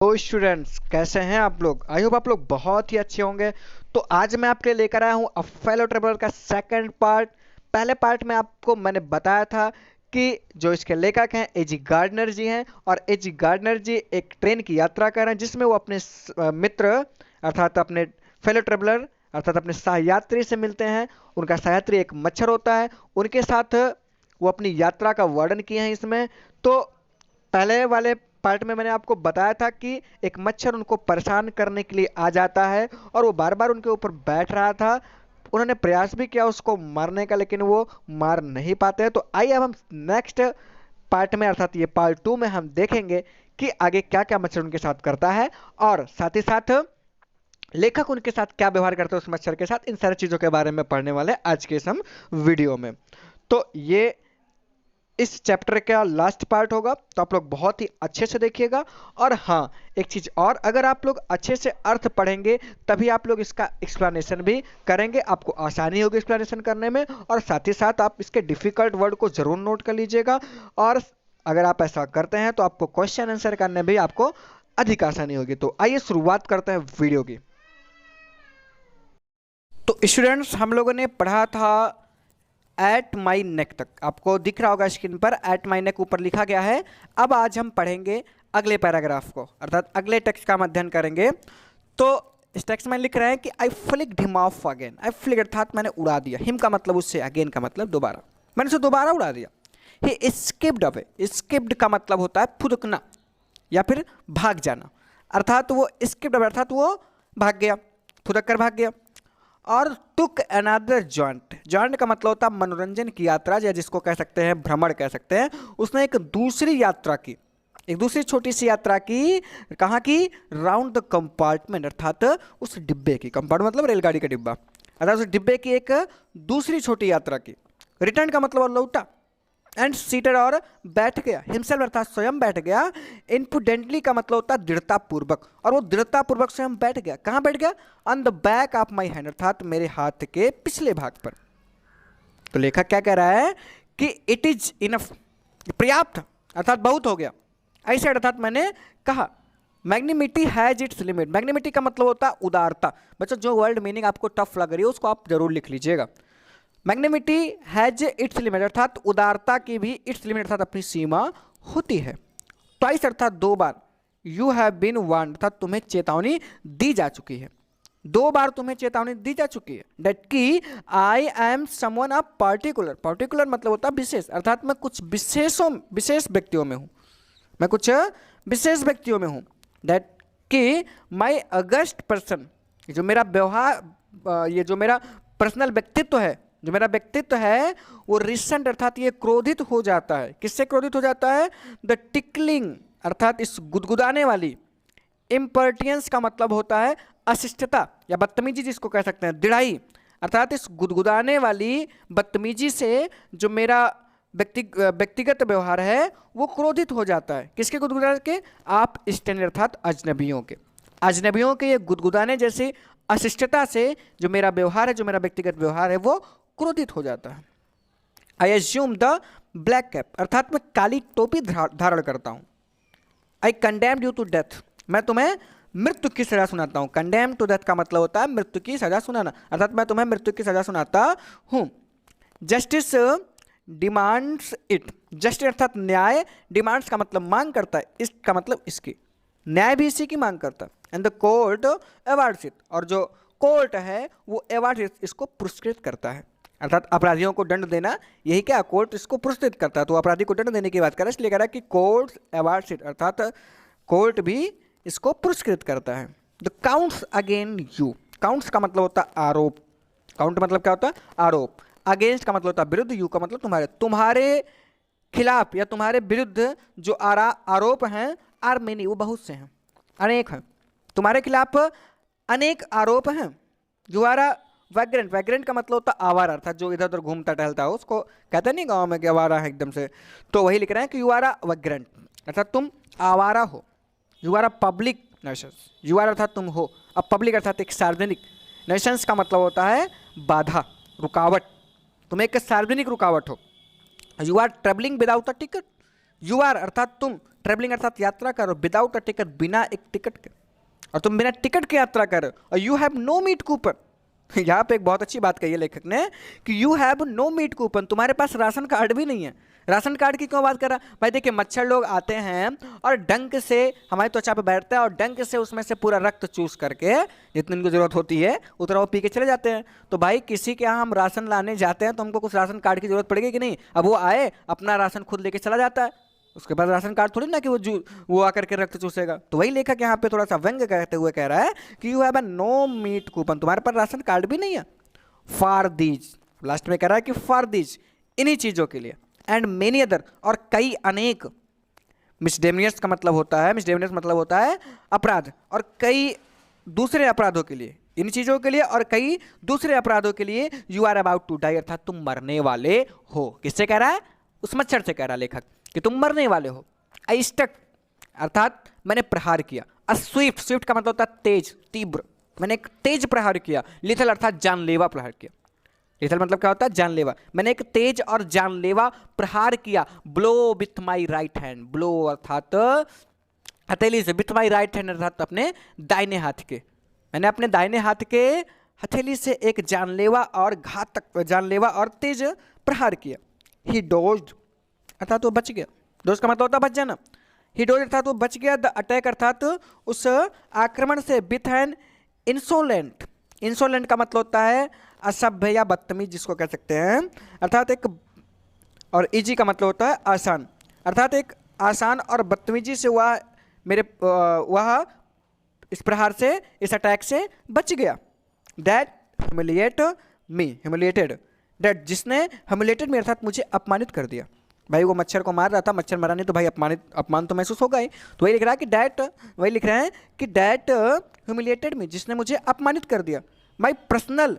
तो स्टूडेंट्स कैसे हैं आप लोग। आई होप आप लोग बहुत ही अच्छे होंगे। तो आज मैं आपके लिए लेकर आया हूं अ फेलो ट्रेवलर का सेकंड पार्ट। पहले पार्ट में आपको मैंने बताया था कि जो इसके लेखक हैं एजी गार्डनर जी हैं, और एजी गार्डनर जी एक ट्रेन की यात्रा कर रहे हैं जिसमें वो अपने मित्र अर्थात अपने फेलो ट्रेवलर अर्थात अपने सहयात्री से मिलते हैं। उनका सहयात्री एक मच्छर होता है। उनके साथ वो अपनी यात्रा का वर्णन किए हैं इसमें। तो पहले वाले पार्ट में मैंने आपको बताया था कि एक मच्छर उनको परेशान करने के लिए आ जाता है और वो बार बार उनके ऊपर बैठ रहा था। उन्होंने प्रयास भी किया उसको मारने का, लेकिन वो मार नहीं पाते हैं। तो आइए अब हम नेक्स्ट पार्ट में अर्थात ये पार्ट 2 में हम देखेंगे कि आगे क्या क्या मच्छर उनके साथ करता है, और साथ ही साथ लेखक उनके साथ क्या व्यवहार करते हैं उस मच्छर के साथ। इन सारी चीजों के बारे में पढ़ने वाले हैं आज के इस हम वीडियो में। तो ये इस चैप्टर का लास्ट पार्ट होगा, तो आप लोग बहुत ही अच्छे से देखिएगा। और हाँ, एक चीज और, अगर आप लोग अच्छे से अर्थ पढ़ेंगे तभी आप लोग इसका एक्सप्लेनेशन भी करेंगे, आपको आसानी होगी एक्सप्लेनेशन करने में। और साथ ही साथ आप इसके डिफिकल्ट वर्ड को जरूर नोट कर लीजिएगा। और अगर आप ऐसा करते हैं तो आपको क्वेश्चन आंसर करने में भी आपको अधिक आसानी होगी। तो आइए शुरुआत करते हैं वीडियो की। तो स्टूडेंट्स, हम लोगों ने पढ़ा था एट माई नेक तक। आपको दिख रहा होगा स्क्रीन पर एट माई नेक ऊपर लिखा गया है। अब आज हम पढ़ेंगे अगले पैराग्राफ को, अर्थात अगले टेक्स्ट का हम अध्ययन करेंगे। तो इस टेक्स्ट में लिख रहे हैं कि I flicked him off again. I flick अर्थात मैंने उड़ा दिया, हिम का मतलब उससे, अगेन का मतलब दोबारा, मैंने उसे दोबारा उड़ा दिया। ही स्किप्ड अवे। स्किप्ड का मतलब होता है फुदकना या फिर भाग जाना, अर्थात वो स्किप्ड अवे अर्थात वो भाग गया, फुदक कर भाग गया। और टुक अनदर जॉइंट। जॉइंट का मतलब होता है मनोरंजन की यात्रा, या जिसको कह सकते हैं भ्रमण कह सकते हैं। उसने एक दूसरी यात्रा की, एक दूसरी छोटी सी यात्रा की। कहाँ की? राउंड द कंपार्टमेंट, अर्थात उस डिब्बे की। कंपार्टमेंट मतलब रेलगाड़ी का डिब्बा, अर्थात उस डिब्बे की एक दूसरी छोटी यात्रा की। रिटर्न का मतलब लौटा। एंड सीटेड और बैठ गया। हिमसेल्फ अर्थात स्वयं बैठ गया। इनपुडेंटली का मतलब होता है दृढ़तापूर्वक, और वो दृढ़तापूर्वक स्वयं बैठ गया। कहाँ बैठ गया? On the back of my hand, अर्थात मेरे हाथ के पिछले भाग पर। तो लेखक क्या कह रहा है कि इट इज इनफ, पर्याप्त अर्थात बहुत हो गया। ऐसे अर्थात मैंने कहा। मैग्निमिटी हैज इट्स लिमिट। मैग्निमिटी का मतलब होता है उदारता। बच्चों, जो वर्ड मीनिंग आपको टफ लग रही है उसको आप जरूर लिख लीजिएगा। मैग्निमिटी हैज इट्स लिमिट, अर्थात उदारता की भी इट्स लिमिट अर्थात अपनी सीमा होती है। ट्वाइस अर्थात दो बार। यू हैव बीन वार्न्ड अर्थात तुम्हें चेतावनी दी जा चुकी है। दो बार तुम्हें चेतावनी दी जा चुकी है। डेट की I am someone a particular. Particular मतलब होता है विशेष, अर्थात मैं कुछ विशेष व्यक्तियों में हूँ, मैं कुछ विशेष व्यक्तियों में हूँ। डेट की माई अगस्ट पर्सन, जो मेरा व्यवहार, ये जो मेरा पर्सनल व्यक्तित्व है, जो मेरा व्यक्तित्व है वो रिसेंट अर्थात ये क्रोधित हो जाता है। किससे क्रोधित हो जाता है? द टिकलिंग अर्थात इस गुदगुदाने वाली। इम्पर्टियंस का मतलब होता है अशिष्टता या बदतमीजी, जिसको कह सकते हैं दृढ़ाई, अर्थात इस गुदगुदाने वाली बदतमीजी से जो मेरा व्यक्तिगत व्यवहार है वो क्रोधित हो जाता है। किसके गुदगुदाने के? आप स्टैंड अर्थात अजनबियों के। अजनबियों के ये गुदगुदाने जैसी अशिष्टता से जो मेरा व्यवहार है, जो मेरा व्यक्तिगत व्यवहार है, वो क्रोधित हो जाता है। I assume the black cap, अर्थात मैं काली टोपी धारण करता हूं। आई कंडेम्ड यू टू डेथ, मैं तुम्हें मृत्यु की सजा सुनाता हूं। कंडेम टू डेथ का मतलब होता है मृत्यु की सजा सुनाना, अर्थात मैं तुम्हें मृत्यु की सजा सुनाता हूं। Justice demands it. जस्टिस अर्थात न्याय, डिमांड्स का मतलब मांग करता है, इसका मतलब इसकी, न्याय भी इसी की मांग करता है। And the court awards it, और जो कोर्ट है वो अवार्ड इसको पुरस्कृत करता है, अर्थात अपराधियों को दंड देना, यही क्या कोर्ट इसको पुरस्कृत करता है। तो अपराधी को दंड देने की बात कर रहा है, इसलिए कह रहा है कि कोर्ट अवार्ड्स इट, अर्थात कोर्ट भी इसको पुरस्कृत करता है। The counts again you. Counts का मतलब होता है आरोप। काउंट मतलब क्या होता है? आरोप। अगेंस्ट का मतलब होता है विरुद्ध, यू का मतलब तुम्हारे। तुम्हारे खिलाफ या तुम्हारे विरुद्ध जो आरोप हैं, आर मेनी, वो बहुत से हैं, अनेक हैं। तुम्हारे खिलाफ अनेक आरोप हैं। You are a vagrant. Vagrant का मतलब होता है आवारा, अर्थात जो इधर उधर घूमता टहलता है, उसको कहते नहीं गांव में कि आवारा है एकदम से। तो वही लिख रहे हैं कि यू आर अ वैग्रेंट, अर्थात तुम आवारा हो। You are a public nuisance. You are अर्थात तुम हो, अब पब्लिक अर्थात एक सार्वजनिक। नर्सेंस का मतलब होता है बाधा, रुकावट। तुम एक सार्वजनिक रुकावट हो। You are travelling without a ticket. You are अर्थात तुम ट्रेवलिंग अर्थात यात्रा करो विदाउट अ टिकट, बिना एक टिकट के, और तुम बिना टिकट के यात्रा करो, और you have no meat coupon. यहाँ पे एक बहुत अच्छी बात कही है लेखक ने कि you have no meat coupon, तुम्हारे पास राशन कार्ड भी नहीं है। राशन कार्ड की क्यों बात कर रहा भाई? देखिए मच्छर लोग आते हैं और डंक से हमारी त्वचा पे बैठता है और डंक से उसमें से पूरा रक्त चूस करके जितनी उनको जरूरत होती है उतना वो पी के चले जाते हैं। तो भाई किसी के यहाँ हम राशन लाने जाते हैं तो हमको कुछ राशन कार्ड की जरूरत पड़ेगी कि नहीं? अब वो आए अपना राशन खुद लेके चला जाता है, उसके पास राशन कार्ड थोड़ी ना कि वो आकर के रक्त चूसेगा। तो वही लेखक यहाँ पे थोड़ा सा व्यंग कहते हुए कह रहा है कि you have a no meat coupon, तुम्हारे पास राशन कार्ड भी नहीं है। फॉर दीज, लास्ट में कह रहा है कि फॉर दीज, इन्हीं चीज़ों के लिए, एंड मेनी अदर, और कई अनेक, मिसडेमिनियर्स का मतलब होता है, मिसडेमिनियर्स मतलब होता है अपराध, और कई दूसरे अपराधों के लिए, इन चीज़ों के लिए और कई दूसरे अपराधों के लिए you are about to die, अर्थात तुम मरने वाले हो। किससे कह रहा है? उस मच्छर से कह रहा है लेखक कि तुम मरने वाले हो। आई स्टक, अर्थात मैंने प्रहार किया। अ स्विफ्ट, स्विफ्ट का मतलब होता है तेज, तीव्र, मैंने एक तेज प्रहार किया। लिथल अर्थात जानलेवा प्रहार किया। लिथल मतलब क्या होता है? जानलेवा। मैंने एक तेज और जानलेवा प्रहार किया। Blow with my right hand, blow अर्थात हथेली से, विथ माई राइट हैंड अर्थात अपने दाहिने हाथ के, मैंने अपने दाहिने हाथ के हथेली से एक जानलेवा और घातक, जानलेवा और तेज प्रहार किया। ही डोज्ड अर्थात वो बच गया। डोज का मतलब होता है बच जाना। ही डोज अर्थात वो बच गया। द अटैक अर्थात उस आक्रमण से, विथ एन इंसोलेंट, इंसोलेंट का मतलब होता है असभ्य या बदतमीज जिसको कह सकते हैं, अर्थात एक, और इजी का मतलब होता है आसान, अर्थात एक आसान और बदतमीजी से वह इस प्रहार से, इस अटैक से बच गया। That humiliate me, humiliated, that जिसने ह्यूमिलिएटेड मी अर्थात मुझे अपमानित कर दिया। भाई वो मच्छर को मार रहा था, मच्छर मरा नहीं तो भाई अपमान तो महसूस होगा ही। तो वही लिख रहा है कि डैट, वही लिख रहे हैं कि डैट ह्यूमिलिएटेड मी, जिसने मुझे अपमानित कर दिया। My personal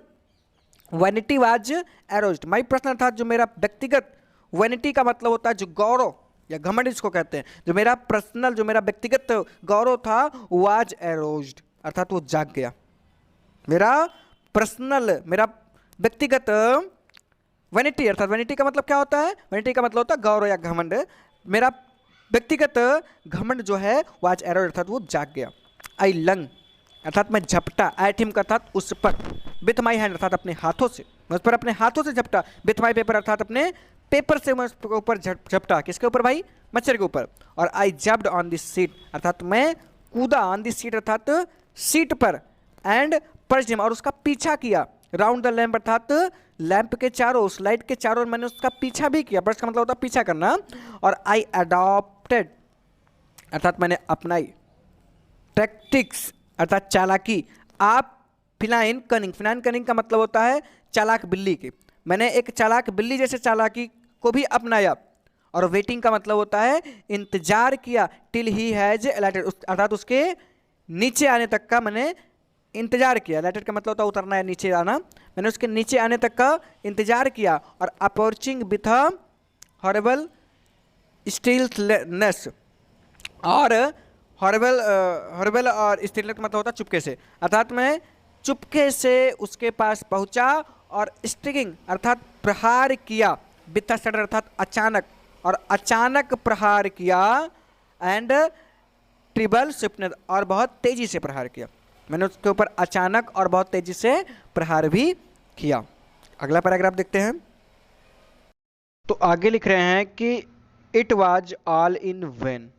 vanity was aroused, my personal अर्थात जो मेरा व्यक्तिगत, वैनिटी का मतलब होता है जो गौरव या घमंड जिसको कहते हैं, जो मेरा पर्सनल, जो मेरा व्यक्तिगत गौरव था, वाज एरोज्ड अर्थात वो जाग गया। मेरा पर्सनल, मेरा व्यक्तिगत वैनिटी, अर्थात वैनिटी का मतलब क्या होता है? वैनिटी का मतलब होता है गौरव या घमंड। मेरा व्यक्तिगत घमंड जो है वाज एरोज्ड अर्थात वो जाग गया। आई लंग अर्थात मैं झपटा, एट हिम अर्थात उस पर, विथ माई हैंड अर्थात अपने हाथों से, मैं उस पर अपने हाथों से झपटा। विथ माई पेपर अर्थात अपने पेपर से मैं उसके ऊपर झपटा। किसके ऊपर भाई? मच्छर के ऊपर। और आई जब्ड ऑन दिस सीट अर्थात मैं कूदा, ऑन दिस सीट अर्थात सीट पर, एंड पर्च हिम और उसका पीछा किया। राउंड द लैम्प अर्थात लैंप के चारों, उस लाइट के चारों मैंने उसका पीछा भी किया। पर्च का मतलब होता है पीछा करना। और आई अडॉप्टेड अर्थात मैंने अपनाई, टैक्टिक्स अर्थात चालाकी, आप फिनाइन कनिंग, फिनाइन कनिंग का मतलब होता है चालाक बिल्ली की, मैंने एक चालाक बिल्ली जैसे चालाकी को भी अपनाया। और वेटिंग का मतलब होता है इंतजार किया। टिल ही हैज अलाइटेड अर्थात उसके नीचे आने तक का मैंने इंतजार किया। अलाइटेड का मतलब होता है उतरना या नीचे आना, मैंने उसके नीचे आने तक का इंतजार किया। और अप्रोचिंग विथ हॉरिबल स्टिलनेस, और हॉरिबल और स्टिलनेस का मतलब होता है चुपके से, अर्थात मैं चुपके से उसके पास पहुंचा। और स्ट्रिंगिंग अर्थात प्रहार किया। विथ अ सडन अर्थात अचानक, और अचानक प्रहार किया। एंड ट्रिबल स्विफ्टनेस और बहुत तेजी से प्रहार किया, मैंने उसके ऊपर अचानक और बहुत तेजी से प्रहार भी किया। अगला पैराग्राफ देखते हैं। तो आगे लिख रहे हैं कि it was all in when.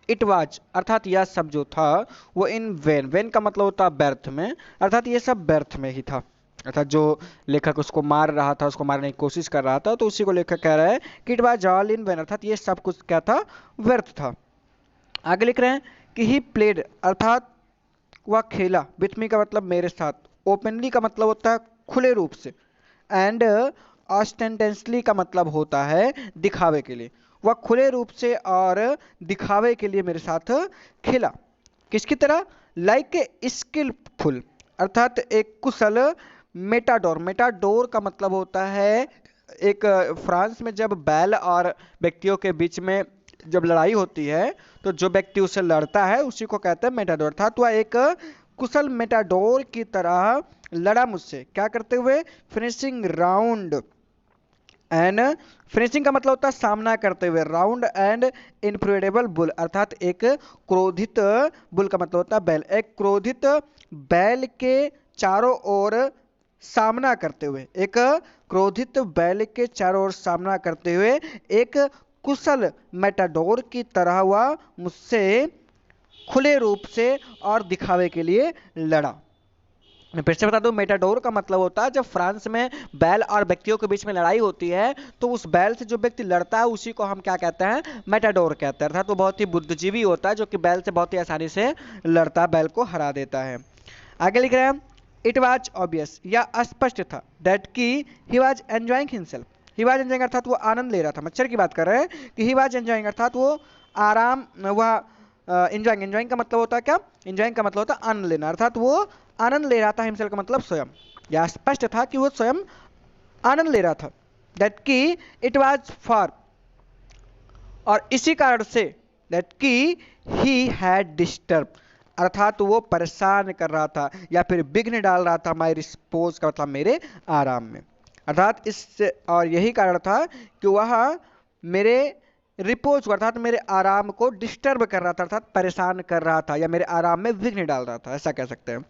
It was अर्थात यह सब जो था वो इन वेन, वेन का मतलब होता है व्यर्थ में, अर्थात ये सब व्यर्थ में ही था। अर्थात जो लेखक उसको मार रहा था, उसको मारने की कोशिश कर रहा था, तो उसी को लेखक कह रहा है कि it was all in when अर्थात ये सब कुछ क्या था? व्यर्थ था। आगे लिख रहे हैं कि ही प्लेड अर्थात वह खेला। विथ मी का मतलब मेरे साथ। ओपनली का मतलब होता है खुले रूप से। एंड ऑस्टेंटेंसली का मतलब होता है दिखावे के लिए। वह खुले रूप से और दिखावे के लिए मेरे साथ खेला। किसकी तरह? लाइक ए स्किलफुल अर्थात एक कुशल मेटाडोर। मेटाडोर का मतलब होता है एक, फ्रांस में जब बैल और व्यक्तियों के बीच में जब लड़ाई होती है तो जो व्यक्ति उससे लड़ता है उसी को कहते हैं मेटाडोर। अर्थात वह एक कुशल मेटाडोर की तरह लड़ा मुझसे। क्या करते हुए? फिनिशिंग राउंड एंड फिनिशिंग का मतलब होता है सामना करते हुए। राउंड एंड इनफ्लुएडेबल बुल, अर्थात एक क्रोधित बुल का मतलब होता है बैल, एक क्रोधित बैल के चारों ओर सामना करते हुए, एक क्रोधित बैल के चारों ओर सामना करते हुए एक कुशल मेटाडोर की तरह वह मुझसे खुले रूप से और दिखावे के लिए लड़ा। मैं फिर से बता दूं, मेटाडोर का मतलब होता है जब फ्रांस में बैल और व्यक्तियों के बीच में लड़ाई होती है तो उस बैल से जो व्यक्ति लड़ता है उसी को हम क्या कहते हैं, मेटाडोर कहते हैं। अर्थात वो बहुत ही बुद्धिजीवी होता है जो कि बैल से बहुत ही आसानी से लड़ता है, बैल को हरा देता है। आगे लिख रहे हैं, इट वॉज ऑब्वियस, यह स्पष्ट था, दैट की he was enjoying himself. He was enjoying अर्थात वो आनंद ले रहा था, मच्छर की बात कर रहे हैं कि ही वॉज एंजॉइंग अर्थात वो आराम, वह एंजॉइंग, एंजॉइंग का मतलब होता है क्या, एंजॉइंग का मतलब होता है आनंद लेना, अर्थात वो आनंद ले रहा था। हिमसेल्फ का मतलब स्वयं, यह स्पष्ट था कि वो स्वयं आनंद ले रहा था। दैट की इट वॉज फॉर, और इसी कारण से दैट की ही हैड डिस्टर्ब, अर्थात वो परेशान कर रहा था या फिर विघ्न डाल रहा था माई रिस्पोज का मतलब मेरे आराम में, अर्थात इससे, और यही कारण था कि वह मेरे रिपोज को अर्थात मेरे आराम को डिस्टर्ब कर रहा था, अर्थात परेशान कर रहा था या मेरे आराम में विघ्न डाल रहा था, ऐसा कह सकते हैं।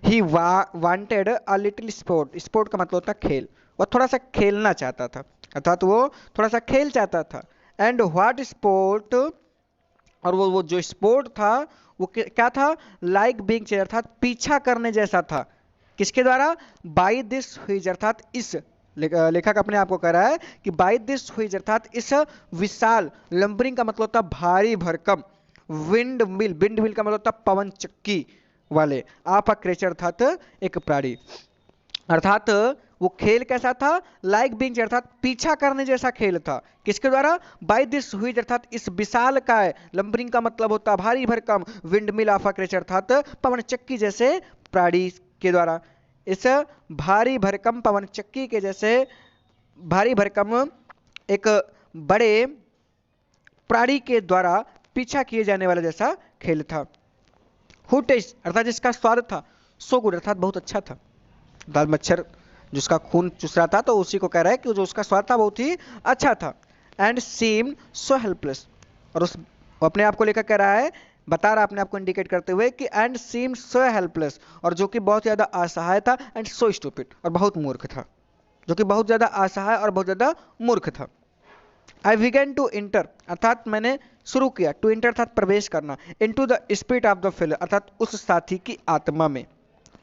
He wanted a little sport, sport का मतलब होता है खेल, वह थोड़ा सा खेलना चाहता था, अर्थात वो थोड़ा सा खेल चाहता था। एंड व्हाट स्पोर्ट, और वो जो स्पोर्ट था वो क्या था, लाइक बीइंग चेज, अर्थात पीछा करने जैसा था। किसके द्वारा, बाई दिस हुईज, अर्थात इस लेखक अपने आप को कह रहा है कि बाई दिस हुईज अर्थात इस विशाल, लंबरिंग का मतलब होता है भारी भरकम, विंड मिल, विंड मिल का मतलब होता है पवन चक्की वाले, आप क्रेचर अर्थात एक प्राणी, अर्थात वो खेल कैसा था, लाइक बीइंग अर्थात पीछा करने जैसा खेल था। किसके द्वारा, बाय दिस हुईज अर्थात इस विशाल काय, लंबरिंग का मतलब होता है भारी भरकम, विंड मिल ऑफ क्रेचर अर्थात पवन चक्की जैसे प्राणी के द्वारा, इस भारी भरकम पवन चक्की के जैसे भारी भरकम एक बड़े प्राणी के द्वारा पीछा किए जाने वाला जैसा खेल था। हु टेस्ट अर्थात जिसका स्वाद था, सो गुड अर्थात बहुत अच्छा था। दाल मच्छर जिसका खून चूस रहा था तो उसी को कह रहा है कि जो उसका स्वाद था बहुत ही अच्छा था। एंड सीम सो हेल्पलेस, और उस अपने आप को लेकर कह रहा है, बता रहा अपने आप को इंडिकेट करते हुए कि एंड सीम सो हेल्पलेस, और जो कि बहुत ज़्यादा असहाय था, एंड सो स्टूपिड, और बहुत मूर्ख था, जो कि बहुत ज़्यादा असहाय और बहुत ज़्यादा मूर्ख था। आई बिगेन टू इंटर अर्थात मैंने शुरू किया, टू इंटर अर्थात प्रवेश करना, into the spirit of the fellow अर्थात उस साथी की आत्मा में,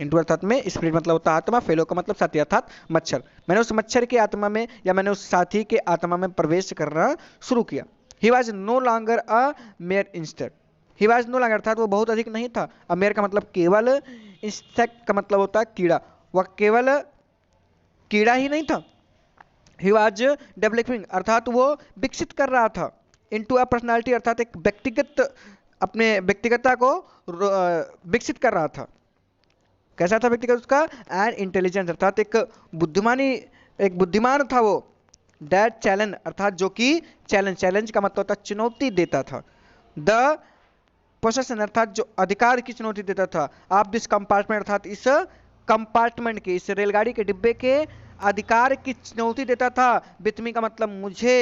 इंटू अर्थात में, स्पिरिट मतलब होता है आत्मा, फेलो का मतलब साथी अर्थात मच्छर, मैंने उस मच्छर की आत्मा में या मैंने उस साथी के आत्मा में प्रवेश करना शुरू किया। He was no longer a mayor instead, he was no longer अर्थात वो बहुत अधिक नहीं था, अ मेयर का मतलब केवल, इंसेक्ट का मतलब होता है कीड़ा, वह केवल कीड़ा ही नहीं था। ही वॉज डेवलपिंग अर्थात वो विकसित कर रहा था, इनटू अ पर्सनालिटी अर्थात एक व्यक्तिगत, अपने व्यक्तिगतता को विकसित कर रहा था। कैसा था व्यक्तिगत उसका, एंड इंटेलिजेंस अर्थात एक बुद्धिमानी, एक बुद्धिमान था वो। डैट चैलेंज अर्थात जो कि चैलेंज, चैलेंज का मतलब होता चुनौती देता था। द पोसेशन अर्थात जो अधिकार की चुनौती देता था। आप दिस कंपार्टमेंट अर्थात इस कंपार्टमेंट के, इस रेलगाड़ी के डिब्बे के अधिकार की चुनौती देता था। विथ मी का मतलब मुझे,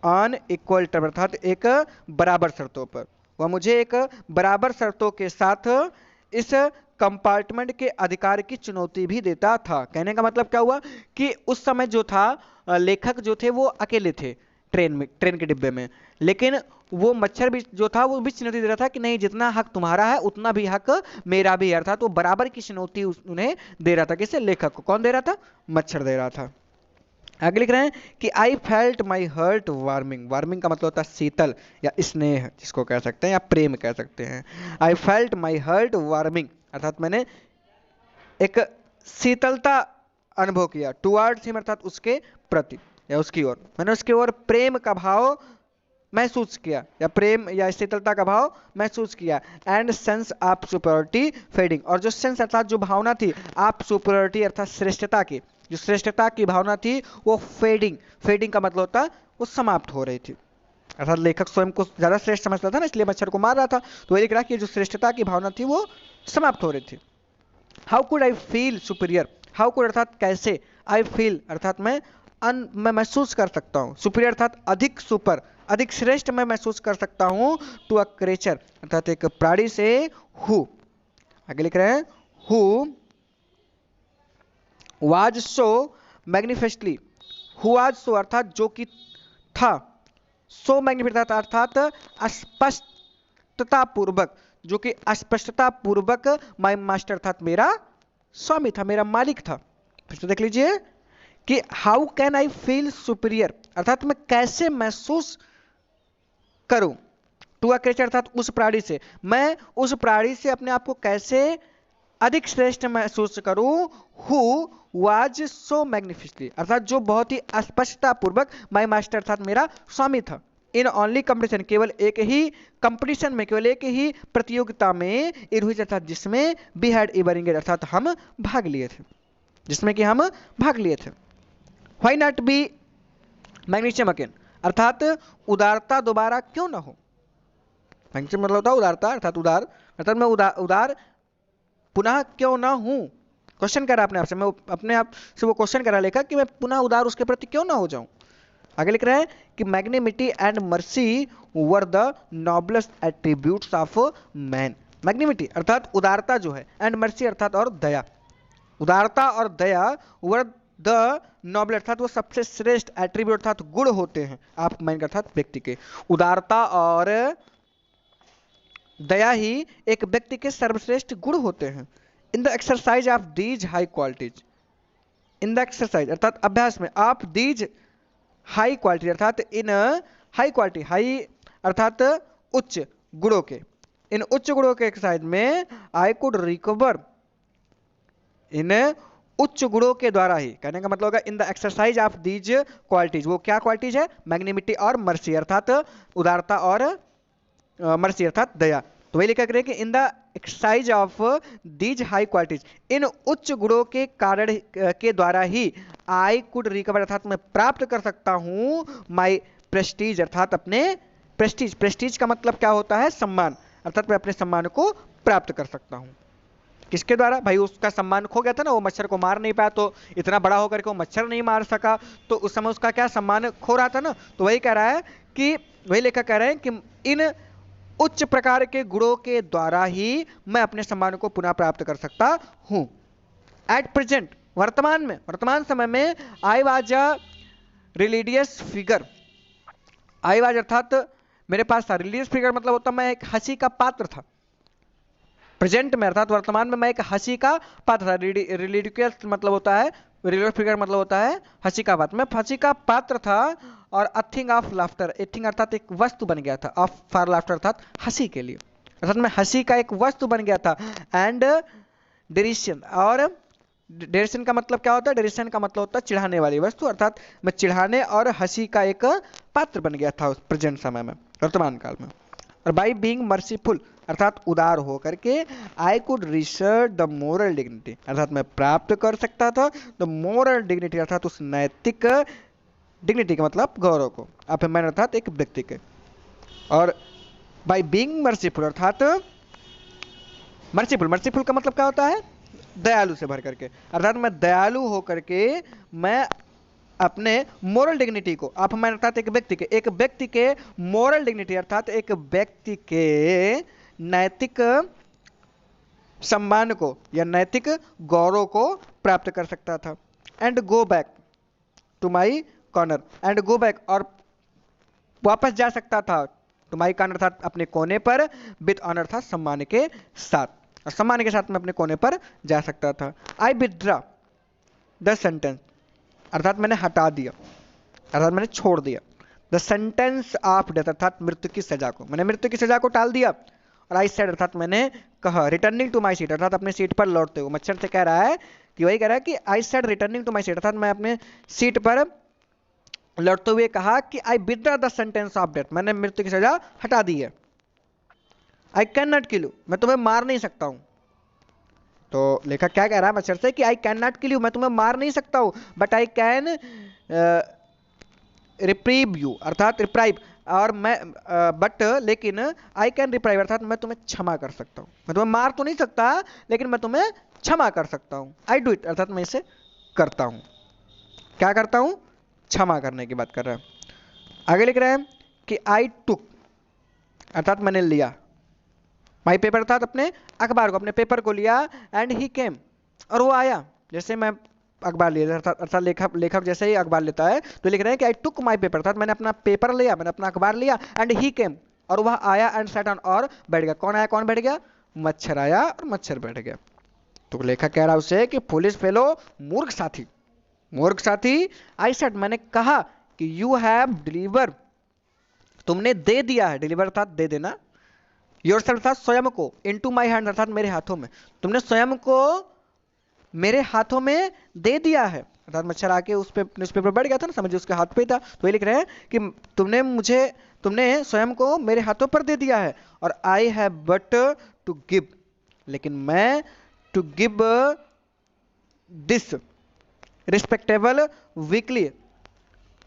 ऑन इक्वल टर्म अर्थात एक बराबर शर्तों पर, वह मुझे एक बराबर शर्तों के साथ इस कंपार्टमेंट के अधिकार की चुनौती भी देता था। कहने का मतलब क्या हुआ कि उस समय जो था, लेखक जो थे वो अकेले थे ट्रेन में, ट्रेन के डिब्बे में, लेकिन वो मच्छर भी जो था वो भी चुनौती दे रहा था कि नहीं, जितना हक तुम्हारा है उतना भी हक मेरा भी है, अर्थात वो बराबर की चुनौती उन्हें दे रहा था। किसे, लेखक को। कौन दे रहा था, मच्छर दे रहा था। आगे लिख रहे हैं कि I felt my hurt warming, warming का मतलब होता है शीतल या स्नेह जिसको कह सकते हैं, या प्रेम कह सकते हैं। I felt my hurt warming अर्थात मैंने एक शीतलता अनुभव किया, टुवर्ड्स हिम अर्थात उसके प्रति या उसकी ओर, मैंने उसकी ओर प्रेम का भाव महसूस किया या प्रेम या शीतलता का भाव महसूस किया। And sense of superiority fading, और जो सेंस अर्थात जो भावना थी, आप सुपरियोरिटी अर्थात श्रेष्ठता की, जो श्रेष्ठता की भावना थी वो फेडिंग, फेडिंग का मतलब होता है वो समाप्त हो रही थी, अर्थात लेखक स्वयं को ज्यादा श्रेष्ठ समझता था ना, इसलिए मच्छर को मार रहा था। तो वही लिख रहा कि जो श्रेष्ठता की भावना थी वो समाप्त हो रही थी। How could I feel superior, how could अर्थात कैसे, आई फील अर्थात मैं मैं महसूस कर सकता हूँ। सुपीरियर अर्थात अधिक, सुपर अधिक श्रेष्ठ मैं महसूस कर सकता हूँ टू अ क्रिएचर अर्थात एक प्राणी से, हु, आगे लिख रहे हैं who was so manifestly, who was so अर्थात जो कि था, सो मैग्निफिकेंट अर्थात स्पष्टता पूर्वक, जो कि स्पष्टता पूर्वक माय मास्टर अर्थात मेरा स्वामी था, मेरा मालिक था। फिर से देख लीजिए कि how can I feel superior अर्थात मैं कैसे महसूस करूं टू अ क्रिएचर अर्थात उस प्राणी से, मैं उस प्राणी से अपने आप को कैसे अधिक श्रेष्ठ महसूस करूं, हु वाज सो मैग्निफिसेंटली अर्थात जो बहुत ही स्पष्टता पूर्वक माय मास्टर अर्थात मेरा स्वामी था। इन ओनली कंपटीशन केवल एक ही कंपटीशन में, केवल एक ही प्रतियोगिता में, इन हुई अर्थात जिसमें बी हैड एवर इंगेज अर्थात हम भाग लिए थे, जिसमें कि हम भाग लिए थे। Why not be magnesium again अर्थात उदारता दोबारा क्यों ना हो। मैग्नीशियम मतलब होता है उदारता अर्थात उदार, अर्थात मैं उदार पुनः क्यों ना हूं। क्वेश्चन करा अपने आप से, मैं अपने आप से वो क्वेश्चन करा लेखा कि मैं पुनः उदार उसके प्रति क्यों ना हो जाऊं। आगे लिख रहे हैं कि magnanimity and mercy were the noblest attributes of man. Magnanimity अर्थात उदारता जो है, एंड मर्सी अर्थात और दया, उदारता और दया वर द नोबल अर्थात वो सबसे श्रेष्ठ एट्रीब्यूट अर्थात गुण होते हैं आप मैन अर्थात व्यक्ति के। उदारता और दया ही एक व्यक्ति के सर्वश्रेष्ठ गुण होते हैं। इन the exercise of these high qualities, in the exercise अर्थात अभ्यास में, ऑफ दीज हाई क्वालिटी अर्थात इन हाई क्वालिटी, हाई अर्थात उच्च गुणों के, इन उच्च गुणों के एक्सरसाइज में आई कुड रिकवर, इन उच्च गुणों के द्वारा ही, कहने का मतलब होगा इन the exercise of these qualities, वो क्या क्वालिटीज है, मैग्निमिटी और मर्सी अर्थात उदारता और मर्सी अर्थात दया। तो वही लिखा करें कि in the exercise of these high qualities, इन उच्च गुणों के कारण के द्वारा ही आई कुड रिकवर अर्थात मैं प्राप्त कर सकता हूं माई प्रेस्टीज अर्थात अपने प्रेस्टीज, प्रेस्टीज का मतलब क्या होता है, सम्मान, अर्थात मैं अपने सम्मान को प्राप्त कर सकता हूं। किसके द्वारा, भाई उसका सम्मान खो गया था ना, वो मच्छर को मार नहीं पाया, तो इतना बड़ा होकर के वो मच्छर नहीं मार सका, तो उस समय उसका क्या सम्मान खो रहा था ना। तो वही कह रहा है कि, वही लेखक कह रहे हैं कि इन उच्च प्रकार के गुणों के द्वारा ही मैं अपने सम्मान को पुनः प्राप्त कर सकता हूं। एट प्रेजेंट वर्तमान में, वर्तमान समय में, I was a religious figure, I was अर्थात मेरे पास था, रिलीजियस फिगर मतलब होता मैं एक हंसी का पात्र था। प्रेजेंट में अर्थात वर्तमान में मैं एक हंसी का पात्र था। रिलीजियस मतलब होता है, रिलीजियस फिगर मतलब होता है हंसी का पात्र, मैं हंसी का पात्र था। और a thing of laughter, a thing अर्थात एक वस्तु बन गया था, ऑफ फॉर लाफ्टर अर्थात हंसी के लिए, अर्थात मैं हंसी का एक वस्तु बन गया था। एंड डेरिशन, और डेरिशन का मतलब क्या होता है, डेरिशन का मतलब होता है चिढ़ाने वाली वस्तु, अर्थात मैं चिढ़ाने और हंसी का एक पात्र बन गया था उस प्रेजेंट समय में, वर्तमान काल में। और बाई बीइंग मर्सीफुल अर्थात उदार हो करके, I could research the moral dignity अर्थात मैं प्राप्त कर सकता था द मोरल डिग्निटी अर्थात उस नैतिक डिग्निटी का मतलब गौरव को, आप मैन अर्थात एक व्यक्ति के। और बाई बीइंग मर्सीफुल अर्थात मर्सीफुल, मर्सीफुल का मतलब क्या होता है, दयालु से भर करके, अर्थात मैं दयालु होकर के मैं अपने मोरल डिग्निटी को, आप मैन अर्थात एक व्यक्ति के मोरल डिग्निटी अर्थात एक व्यक्ति के नैतिक सम्मान को या नैतिक गौरव को प्राप्त कर सकता था। And go back to my corner, and go back और वापस जा सकता था टू माई कॉर्नर अर्थात अपने कोने पर, विद ऑनर अर्थात सम्मान के साथ, और सम्मान के साथ मैं अपने कोने पर जा सकता था। आई विथड्रा द सेंटेंस अर्थात मैंने हटा दिया, अर्थात मैंने छोड़ दिया द सेंटेंस ऑफ डेथ अर्थात मृत्यु की सजा को, मैंने मृत्यु की सजा को टाल दिया। और आई सेड अर्थात मैंने कहा, रिटर्निंग टू माई सीट अर्थात अपने सीट पर लौटते हुए, मच्छर से कह रहा है कि वही कह रहा है कि I said returning to my seat अर्थात मैं अपने सीट पर लौटते हुए कहा कि I withdraw the sentence of death, मैंने मृत्यु की सजा हटा दी है। I can not kill you, मैं तुम्हें मार नहीं सकता हूं। तो लेखक क्या कह रहा है मच्छर से कि आई कैन नॉट किल यू, मैं तुम्हें मार नहीं सकता हूं, but I can reprieve you अर्थात रिप्राइव, और मैं बट लेकिन आई कैन रिप्राइव अर्थात मैं तुम्हें क्षमा कर सकता हूं, मैं तुम्हें मार तो नहीं सकता लेकिन मैं तुम्हें क्षमा कर सकता हूं। आई डू इट अर्थात मैं इसे करता हूं, क्या करता हूं, क्षमा करने की बात कर रहे हैं। आगे लिख रहे हैं कि आई टुक अर्थात मैंने लिया, माई पेपर अर्थात अपने अखबार को, अपने पेपर को लिया, एंड ही केम और वो आया। जैसे मैं अखबार लिया अर्थात लेखक लेखक जैसे ही अखबार लेता है तो लिख रहे हैं कि आई टुक माई पेपर अर्थात मैंने अपना पेपर लिया, मैंने अपना अखबार लिया, एंड ही केम और वह आया, एंड सैट ऑन और बैठ गया। कौन आया कौन बैठ गया? मच्छर आया और मच्छर बैठ गया। तो लेखक कह रहा है उसे कि फुलिश फेलो, मूर्ख साथी, मूर्ख साथी, आई सेड मैंने कहा कि यू हैव डिलीवर तुमने दे दिया है, डिलीवर अर्थात दे देना, योरसेल्फ अर्थात स्वयं को, इनटू माय हैंड अर्थात मेरे हाथों में, तुमने स्वयं को मेरे हाथों में दे दिया है। अर्थात मच्छर आके उस पे न्यूज़पेपर बढ़ गया था ना, समझिए उसके हाथ पे था, तो ये लिख रहे हैं कि तुमने स्वयं को मेरे हाथों पर दे दिया है। और I have but to give, लेकिन मैं to give this respectable weekly,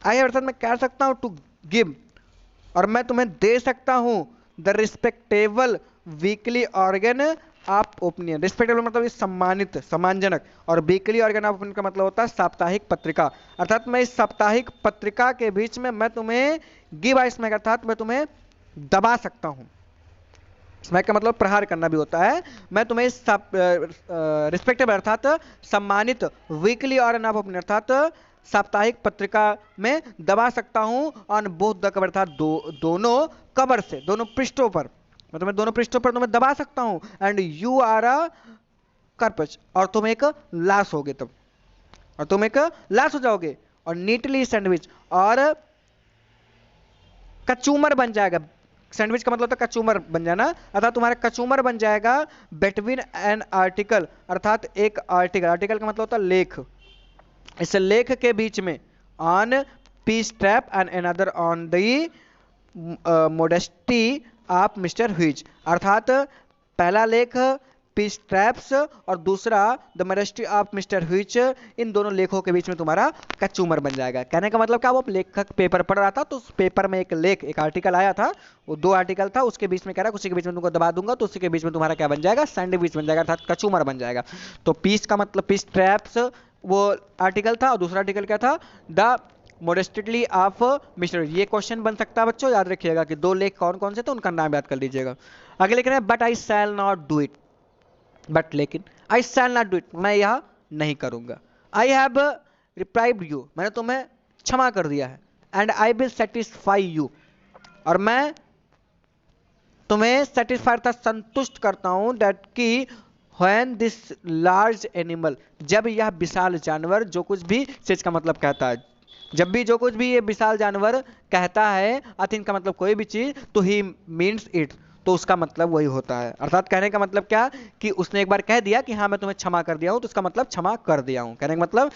I have अर्थात मैं कह सकता हूं टू गिव और मैं तुम्हें दे सकता हूं the respectable weekly organ of opinion. Respectable मतलब सम्मानित, सम्मानजनक, और वीकली ऑर्गन ऑफ ओपिनियन का मतलब होता है साप्ताहिक पत्रिका। अर्थात मैं इस साप्ताहिक पत्रिका के बीच में मैं तुम्हें गिव स्मैक अर्थात मैं तुम्हें दबा सकता हूं। स्मैक का मतलब प्रहार करना भी होता है। मैं तुम्हें रिस्पेक्टेबल अर्थात सम्मानित वीकली ऑर्गन ऑफ ओपिनियन अर्थात साप्ताहिक पत्रिका में दबा सकता हूं ऑन बोथ द कवर अर्थात दोनों कवर से, दोनों पृष्ठों पर, मैं तुम्हें दोनों पृष्ठों पर तुम्हें दबा सकता हूं। एंड यू आर अ कर्पच और तुम एक लाश होगे तब, और तुम एक लाश हो जाओगे, और नीटली सैंडविच और कचूमर बन जाएगा। सैंडविच का मतलब होता है कचूमर बन जाना, अर्थात तुम्हारा कचूमर बन जाएगा बिटवीन एन आर्टिकल अर्थात एक आर्टिकल, आर्टिकल का मतलब होता है लेख, इस लेख के बीच में on peace trap and another on the modesty of mister Hughes अर्थात पहला लेख पीस ट्रैप्स और दूसरा the modesty of mister Hughes, इन दोनों लेखों के बीच में तुम्हारा कचूमर बन जाएगा। कहने का मतलब क्या, वो लेखक पेपर पढ़ रहा था तो उस पेपर में एक लेख, एक आर्टिकल आया था, वो दो आर्टिकल था, उसके बीच में कह रहा है उसी के बीच में तुमको दबा दूंगा तो उसी के बीच में तुम्हारा क्या बन जाएगा, सैंडविच बन जाएगा अर्थात कचूमर बन जाएगा। तो पीस का मतलब पीस ट्रैप्स वो आर्टिकल था और दूसरा आर्टिकल क्या था, द मोडेस्टली ऑफ मिस्टर। ये क्वेश्चन बन सकता है बच्चों, याद रखिएगा कि दो लेख कौन कौन से थे उनका नाम याद कर लीजिएगा। आगे लिख रहे हैं but I shall not do it, but लेकिन आई शैल नॉट डू इट मैं यह नहीं करूंगा। आई हैव रिप्राइव्ड यू मैंने तुम्हें क्षमा कर दिया है, and I will satisfy you और मैं तुम्हें सेटिस्फाई अर्थात संतुष्ट करता हूं, दैट की व्हेन दिस लार्ज एनिमल जब यह विशाल जानवर जो कुछ भी चीज का मतलब कहता है, जब भी जो कुछ भी ये विशाल जानवर कहता है अथिन का मतलब कोई भी चीज, तो ही मीन्स इट तो उसका मतलब वही होता है। अर्थात कहने का मतलब क्या कि उसने एक बार कह दिया कि हाँ मैं तुम्हें क्षमा कर दिया हूं तो उसका मतलब क्षमा कर दिया हूं। कहने का मतलब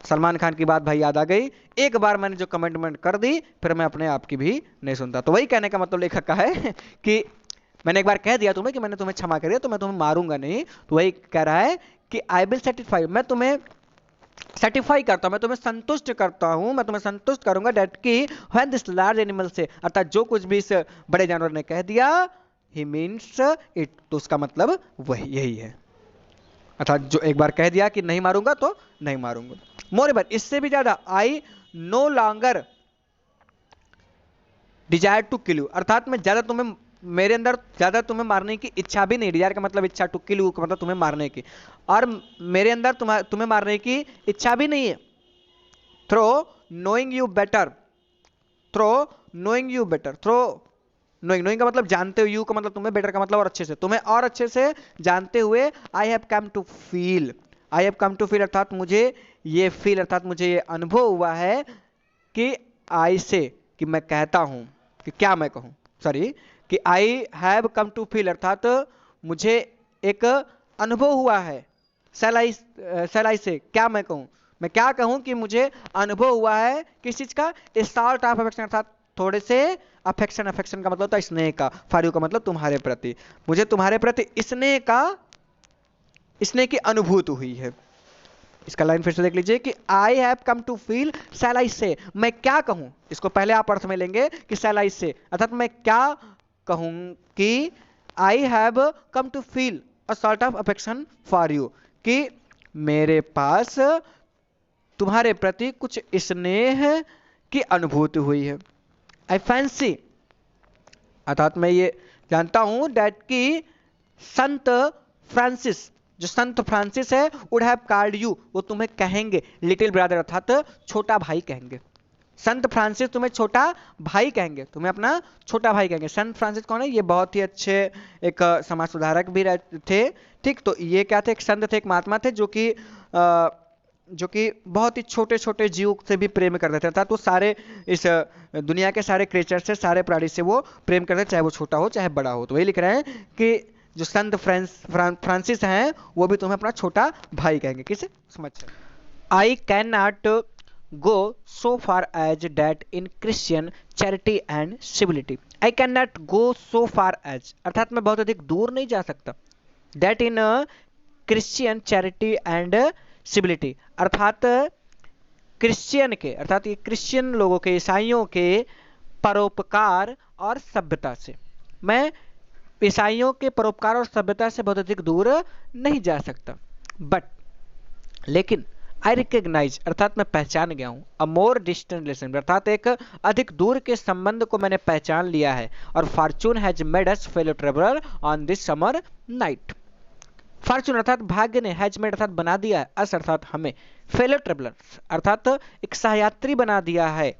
सलमान खान की बात भाई याद आ गई, एक बार मैंने जो कमिटमेंट कर दी फिर मैं अपने आप की भी नहीं सुनता। तो वही कहने का मतलब लेखक का है कि मैंने एक बार कह दिया तुम्हें कि मैंने तुम्हें क्षमा कर दिया तो मैं तुम्हें मारूंगा नहीं। तो वही कह रहा है कि आई विल सेटिस्फाई मैं तुम्हें सेटिफाई करता हूं, मैं तुम्हें संतुष्ट करता हूं, मैं तुम्हें संतुष्ट करूंगा डेट की व्हेन दिस लार्ज एनिमल से अर्थात जो कुछ भी इस बड़े जानवर ने कह दिया ही मीन्स इट तो उसका मतलब वही यही है। अर्थात जो एक बार कह दिया कि नहीं मारूंगा तो नहीं मारूंगा। मोरेओवर इससे भी ज्यादा I no longer desire to kill you अर्थात मैं ज्यादा तुम्हें मेरे अंदर ज्यादा तुम्हें मारने की इच्छा भी नहीं, डिजायर का मतलब इच्छा, टू किल यू का मतलब तुम्हें मारने की, और मेरे अंदर तुम्हें मारने की इच्छा भी नहीं है। Through knowing you better, through knowing you better, through knowing का मतलब जानते हो, यू का मतलब तुम्हें, बेटर का मतलब और अच्छे से, तुम्हें और अच्छे से जानते हुए I have come to feel, I have come to feel अर्थात मुझे ये फील अर्थात मुझे ये अनुभव हुआ है कि आई से कि मैं कहता हूं कि क्या मैं कहूं, सॉरी कि I have come to feel अर्थात मुझे एक अनुभव हुआ है, सैलाई से क्या मैं कहूं, मैं क्या कहूं कि मुझे अनुभव हुआ है किस चीज का, स्टार्ट ऑफ अफेक्शन अर्थात थोड़े से अफेक्शन, अफेक्शन का मतलब होता है स्नेह का, फॉर यू का मतलब तुम्हारे प्रति, मुझे तुम्हारे प्रति स्नेह की अनुभूति हुई है। इसका लाइन फिर से देख लीजिए कि I have come to feel shall I say मैं क्या कहूं, इसको पहले आप अर्थ में लेंगे कि शैल आई से अर्थात मैं क्या कहूं कि I have come to feel a sort of affection for you कि मेरे पास तुम्हारे प्रति कुछ स्नेह की अनुभूति हुई है। आई फैंसी, अर्थात मैं ये जानता हूं दैट कि संत फ्रांसिस, जो संत फ्रांसिस है, वुड हैव कॉल्ड यू, वो तुम्हें कहेंगे लिटिल ब्रदर, अर्थात छोटा भाई कहेंगे। संत फ्रांसिस तुम्हें छोटा भाई कहेंगे, तुम्हें अपना छोटा भाई कहेंगे। संत फ्रांसिस कौन है? ये बहुत ही अच्छे एक समाज सुधारक भी थे। ठीक, तो ये क्या थे? एक संत थे, एक महात्मा थे, जो कि बहुत ही छोटे छोटे जीव से भी प्रेम करते थे। अर्थात वो सारे इस दुनिया के सारे क्रिएचर से, सारे प्राणी से वो प्रेम करते, चाहे वो छोटा हो चाहे बड़ा हो। तो वही लिख रहे हैं कि जो संत फ्रांसिस हैं वो भी तुम्हें अपना छोटा भाई कहेंगे। किसे? समझ? I can not go so far as that in Christian charity and civility. I can not go so far as, अर्थात मैं बहुत अधिक दूर नहीं जा सकता। That in Christian charity and civility, अर्थात क्रिश्चियन के, अर्थात ये क्रिश्चियन लोगों के, ईसाइयों के परोपकार और सभ्यता से, मैं ईसाइयों के परोपकार और सभ्यता से बहुत अधिक दूर नहीं जा सकता। बट, लेकिन आई रिकग्नाइज, अर्थात मैं पहचान गया हूं, अ मोर डिस्टेंट रिलेशन, अर्थात एक अधिक दूर के संबंध को मैंने पहचान लिया है। और Fortune has made us fellow traveller on this summer night. Fortune अर्थात भाग्य ने, हैज मेड अर्थात बना दिया है, अस अर्थात हमें, फेलो ट्रेवलर अर्थात एक सहयात्री बना दिया है।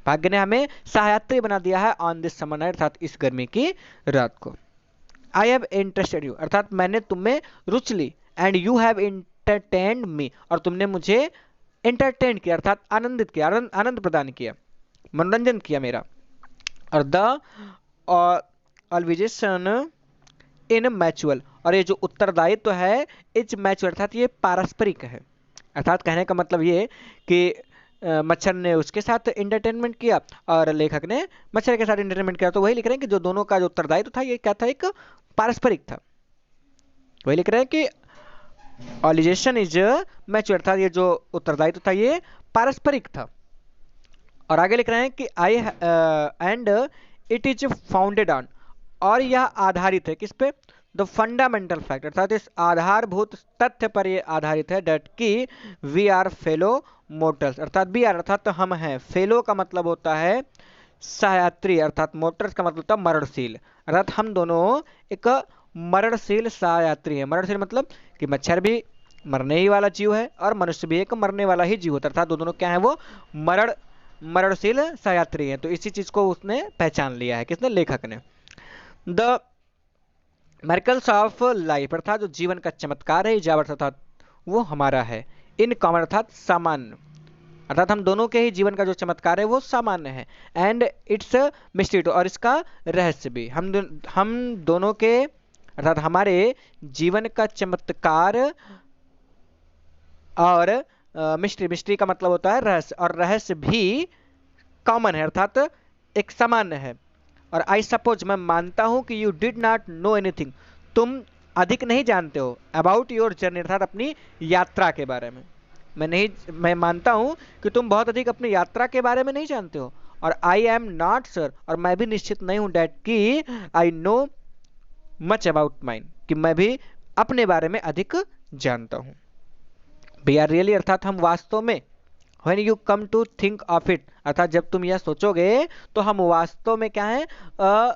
भाग्य ने हमें सहयात्री बना दिया है ऑन दिस समर नाइट, अर्थात इस गर्मी की रात को। आई हैव इंटरेस्टेड यू, अर्थात मैंने तुम्हें रुचि ली, एंड यू हैव एंटरटेन्ड मी, और तुमने मुझे एंटरटेन किया, अर्थात आनंदित किया, आनंद प्रदान किया, मनोरंजन किया मेरा। और द ऑल्विजेशन इन मैचुअल, और ये जो उत्तरदायित्व है इज मैचुअल, अर्थात ये पारस्परिक है। अर्थात कहने का मतलब ये कि मच्छर ने उसके साथ एंटरटेनमेंट किया और लेखक ने मच्छर के साथ एंटरटेनमेंट किया। तो वही लिख रहे हैं कि जो दोनों का जो उत्तरदायित्व था ये क्या था? एक पारस्परिक था। वही लिख रहे हैं कि ऑलिजेशन इज मैचुअल, अर्थात ये जो उत्तरदायित्व था ये पारस्परिक था। और आगे लिख रहे हैं कि I and it is founded on, और यह आधारित है किस पे? द फंडामेंटल फैक्ट, अर्थात इस आधारभूत तथ्य पर यह आधारित है डेट की वी आर फेलो मोटर्स, अर्थात वी आर अर्थात हम हैं, फेलो का मतलब होता है सहयात्री, अर्थात मोटर्स का मतलब होता है मरणशील, अर्थात हम दोनों एक मरणशील सहयात्री है। मरणशील मतलब कि मच्छर भी मरने ही वाला जीव है और मनुष्य भी एक मरने वाला ही जीव होता है, अर्थात दोनों क्या है? वो मरणशील सहयात्री है। तो इसी चीज को उसने पहचान लिया है, किसने? लेखक ने। द मेरिकल्स ऑफ लाइफ, अर्थात जो जीवन का चमत्कार है, जावर अर्थात वो हमारा है। इन कॉमन अर्थात सामान्य, अर्थात हम दोनों के ही जीवन का जो चमत्कार है वो सामान्य है। एंड इट्स मिस्ट्री, और इसका रहस्य भी, हम दोनों के अर्थात हमारे जीवन का चमत्कार और मिस्ट्री का मतलब होता है रहस्य, और रहस्य भी कॉमन है, अर्थात एक सामान्य है। और आई सपोज, मैं मानता हूं कि you did not know anything, तुम अधिक नहीं जानते हो, अबाउट योर जर्नी, अर्थात अपनी यात्रा के बारे में। मैं मानता हूं कि तुम बहुत अधिक अपनी यात्रा के बारे में नहीं जानते हो। और आई एम नॉट श्योर, और मैं भी निश्चित नहीं हूं, डैट कि I know much about mine, कि मैं भी अपने बारे में अधिक जानता हूं। वी आर रियली, अर्थात हम वास्तव में, When you come to think of it, अर्थात जब तुम यह सोचोगे तो हम वास्तव में क्या है? a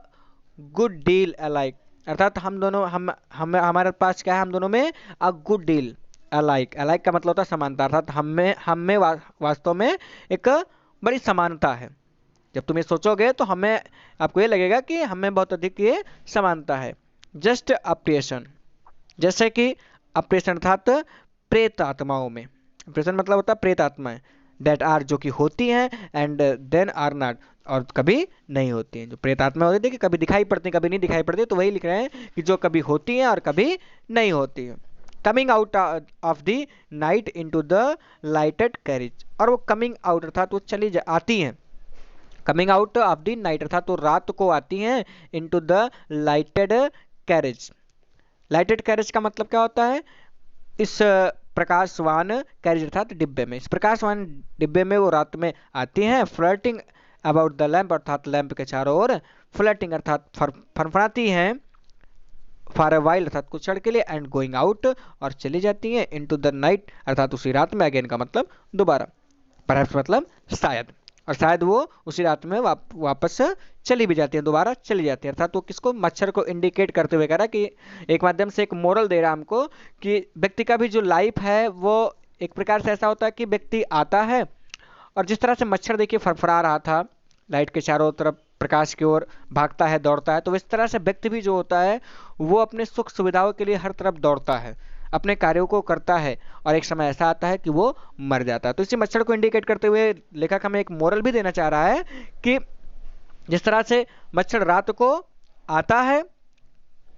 good deal alike, अर्थात हम दोनों हमारे पास क्या है? हम दोनों में a good deal alike, alike का मतलब होता है समानता, अर्थात हम में वास्तव में एक बड़ी समानता है। जब तुम ये सोचोगे तो आपको ये लगेगा कि हमें बहुत अधिक ये समानता है। जस्ट अप्रिएशन, जैसे कि अप्रिएशन अर्थात प्रेत आत्माओं में, अप्रिएशन मतलब होता है प्रेत आत्माएं, डेट आर जो कि होती हैं, एंड देन आर नॉट और कभी नहीं होती हैं। जो प्रेत आत्मा होती है कि कभी दिखाई पड़ती हैं कभी नहीं दिखाई पड़ती, तो वही लिख रहे हैं कि जो कभी होती हैं और कभी नहीं होती हैं। Coming out of the night into the lighted carriage, और वो कमिंग आउट अर्थात वो आती हैं, coming out of the night अर्थात वो रात को आती हैं, into the lighted carriage. Lighted carriage का मतलब क्या होता है? इस प्रकाशवान कैरेज अर्थात डिब्बे में, इस प्रकाशवान डिब्बे में वो रात में आती हैं। फ्लर्टिंग अबाउट द लैंप, अर्थात लैंप के चारों ओर फ्लर्टिंग अर्थात फरफराती हैं, फॉर अ वाइल अर्थात कुछ क्षण के लिए, एंड गोइंग आउट और चली जाती हैं, इनटू द नाइट अर्थात उसी रात में, अगेन का मतलब दोबारा, परहैप्स मतलब शायद, और शायद वो उसी रात में वापस चली भी जाती है, दोबारा चली जाती है। अर्थात वो किसको, मच्छर को इंडिकेट करते हुए कह रहा है कि एक माध्यम से एक मोरल दे रहा है हमको कि व्यक्ति का भी जो लाइफ है वो एक प्रकार से ऐसा होता है कि व्यक्ति आता है, और जिस तरह से मच्छर देखिए फड़फड़ा रहा था लाइट के चारों तरफ प्रकाश की ओर भागता है दौड़ता है, तो इस तरह से व्यक्ति भी जो होता है वो अपने सुख सुविधाओं के लिए हर तरफ दौड़ता है, अपने कार्यों को करता है, और एक समय ऐसा आता है कि वो मर जाता है। तो इसी मच्छर को इंडिकेट करते हुए लेखक हमें एक मोरल भी देना चाह रहा है कि जिस तरह से मच्छर रात को आता है,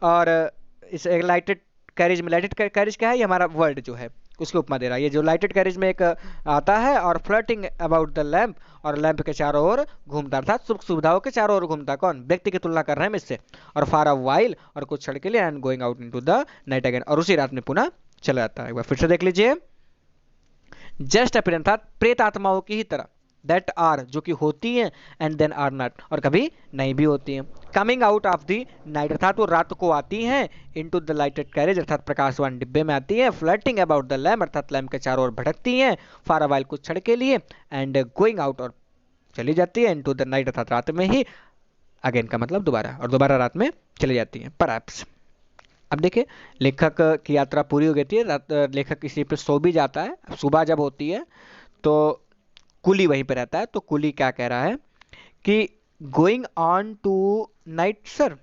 और इस एक लाइटेड कैरेज में, लाइटेड कैरेज क्या है, ये हमारा वर्ल्ड जो है उसकी उपमा दे रहा है। ये जो लाइटेड कैरेज में एक आता है और फ्लर्टिंग अबाउट द लैंप, और लैंप के चारों ओर घूमता, अर्थात सुख सुविधाओं के चारों ओर घूमता, कौन, व्यक्ति की तुलना कर रहे हैं इससे, और फार अ वाइल और कुछ क्षण के लिए, and going out into the night again, और उसी रात में पुनः चला जाता है। एक बार फिर से देख लीजिए, जस्ट अपीयर अर्थात प्रेत आत्माओं की ही तरह, दैट आर जो कि होती हैं, एंड देन आर नॉट और कभी नहीं भी होती हैं, coming out of the night अर्थात वो रात को आती हैं, इनटू द लाइटेड कैरेज अर्थात प्रकाशवान डिब्बे में आती हैं, फ्लर्टिंग अबाउट द लैम्प अर्थात लैम्प के चारों ओर भटकती हैं, फॉर अ व्हाइल कुछ क्षण के लिए, एंड गोइंग आउट और चली जाती है, इनटू द नाइट अर्थात रात में ही, अगेन का मतलब दोबारा, और दोबारा रात में चली जाती हैं, परहैप्स। अब देखिए लेखक की यात्रा पूरी हो गई थी, लेखक किसी पे सो भी जाता है, सुबह जब होती है तो कुली वहीं पे रहता है, तो कुली क्या कह रहा है कि going on tonight sir,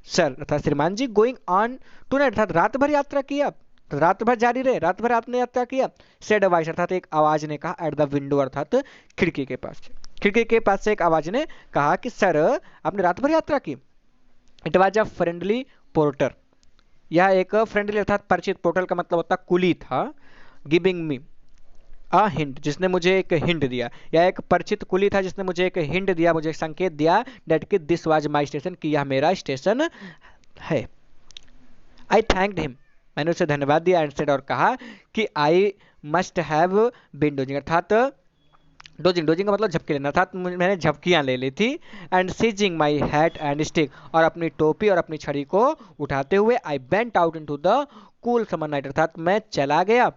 sir अर्थात श्रीमान जी, गोइंग ऑन टू नाइट अर्थात रात भर यात्रा किया, तो रात भर जारी रहे, रात भर आपने यात्रा किया, सेड अ वॉइस अर्थात एक आवाज ने कहा, एट द विंडो अर्थात खिड़की के पास, खिड़की के पास से एक आवाज ने कहा कि सर आपने रात भर यात्रा की। It was a friendly porter, यह एक फ्रेंडली अर्थात परिचित, पोर्टल का मतलब होता कुली था, गिविंग मी अ हिंट जिसने मुझे एक हिंट दिया, या एक परिचित कुली था जिसने मुझे एक हिंट दिया, मुझे एक संकेत दिया, डेट कि दिस वाज माय स्टेशन, कि यह मेरा स्टेशन है। आई थैंक्ड हिम, मैंने उसे धन्यवाद दिया, एंड सेड और कहा कि I must have been dozing अर्थात डोजिंग, डोजिंग का मतलब झपकी लेना, अर्थात मैंने झपकियां ले ली थी, and seizing my hat and stick और अपनी टोपी और अपनी छड़ी को उठाते हुए, I bent out into the cool summer night अर्थात मैं चला गया,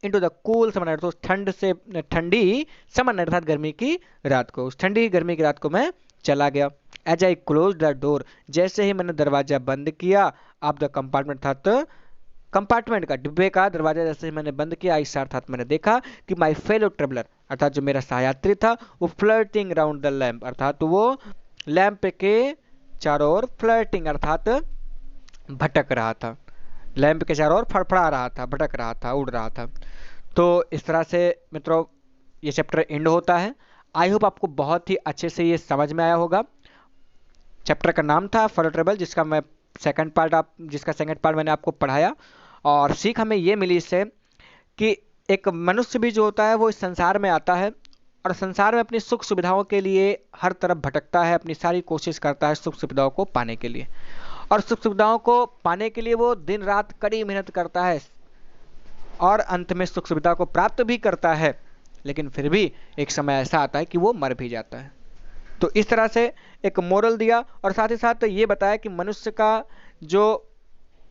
into the cool summer night, तो ठंड से ठंडी समर नाइट अर्थात गर्मी की रात को, उस ठंडी गर्मी की रात को मैं चला गया। As I close the door, जैसे ही मैंने दरवाजा बंद किया, आप द कंपार्टमेंट अर्थात कंपार्टमेंट का, डिब्बे का दरवाजा जैसे ही मैंने बंद किया, इस अर्थात मैंने देखा कि माई फेलो ट्रेवलर अर्थात जो मेरा सहयात्री था, वो फ्लर्टिंग राउंड द लैम्प अर्थात वो लैम्प के चारों ओर फ्लर्टिंग अर्थात भटक रहा था, लैंप के चारों ओर फड़फड़ा रहा था, भटक रहा था, उड़ रहा था। तो इस तरह से मित्रों ये चैप्टर एंड होता है। आई होप आपको बहुत ही अच्छे से ये समझ में आया होगा। चैप्टर का नाम था फेलो ट्रेवलर, जिसका सेकंड पार्ट मैंने आपको पढ़ाया, और सीख हमें ये मिली इससे कि एक मनुष्य भी जो होता है वो इस संसार में आता है, और संसार में अपनी सुख सुविधाओं के लिए हर तरफ भटकता है, अपनी सारी कोशिश करता है सुख सुविधाओं को पाने के लिए, और सुख सुविधाओं को पाने के लिए वो दिन रात कड़ी मेहनत करता है, और अंत में सुख सुविधा को प्राप्त भी करता है, लेकिन फिर भी एक समय ऐसा आता है कि वो मर भी जाता है। तो इस तरह से एक मोरल दिया, और साथ ही साथ ये बताया कि मनुष्य का जो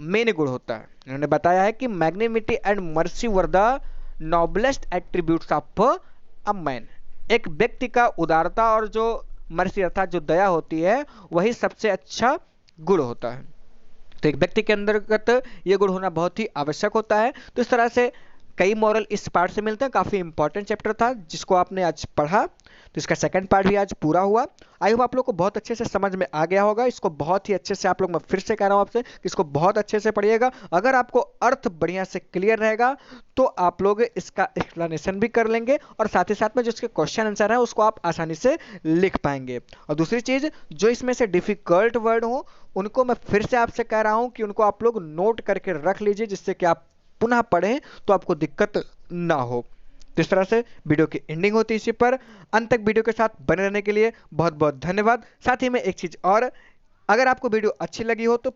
मेन गुण होता है, उन्होंने बताया है कि magnanimity and mercy were the noblest attributes of a man, एक व्यक्ति का उदारता और जो मर्सी अर्थात जो दया होती है वही सबसे अच्छा गुण होता है। तो एक व्यक्ति के अंतर्गत ये गुण होना बहुत ही आवश्यक होता है। तो इस तरह से कई मॉरल इस पार्ट से मिलते हैं। काफ़ी इंपॉर्टेंट चैप्टर था जिसको आपने आज पढ़ा, तो इसका सेकंड पार्ट भी आज पूरा हुआ। आई होप आप लोग को बहुत अच्छे से समझ में आ गया होगा। इसको बहुत ही अच्छे से आप लोग, मैं फिर से कह रहा हूँ आपसे कि इसको बहुत अच्छे से पढ़िएगा। अगर आपको अर्थ बढ़िया से क्लियर रहेगा तो आप लोग इसका एक्सप्लेनेशन भी कर लेंगे, और साथ ही साथ में जो इसके क्वेश्चन आंसर है उसको आप आसानी से लिख पाएंगे। और दूसरी चीज़, जो इसमें से डिफिकल्ट वर्ड हो उनको मैं फिर से आपसे कह रहा हूँ कि उनको आप लोग नोट करके रख लीजिए, जिससे कि आप पुनः पढ़ें तो आपको दिक्कत ना हो। तो इस तरह से वीडियो की एंडिंग होती है इसी पर। अंत तक वीडियो के साथ बने रहने के लिए बहुत बहुत धन्यवाद। साथ ही में एक चीज़ और, अगर आपको वीडियो अच्छी लगी हो तो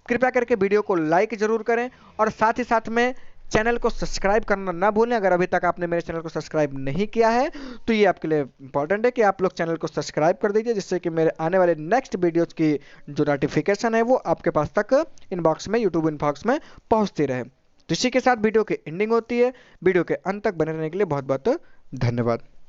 कृपया करके वीडियो को लाइक जरूर करें, और साथ ही साथ में चैनल को सब्सक्राइब करना ना भूलें। अगर अभी तक आपने मेरे चैनल को सब्सक्राइब नहीं किया है तो ये आपके लिए इंपॉर्टेंट है कि आप लोग चैनल को सब्सक्राइब कर दीजिए, जिससे कि मेरे आने वाले नेक्स्ट वीडियोज़ की जो नोटिफिकेशन है वो आपके पास तक इनबॉक्स में, यूट्यूब इनबॉक्स में पहुँचती रहे। तो इसी के साथ वीडियो की एंडिंग होती है। वीडियो के अंत तक बने रहने के लिए बहुत बहुत धन्यवाद।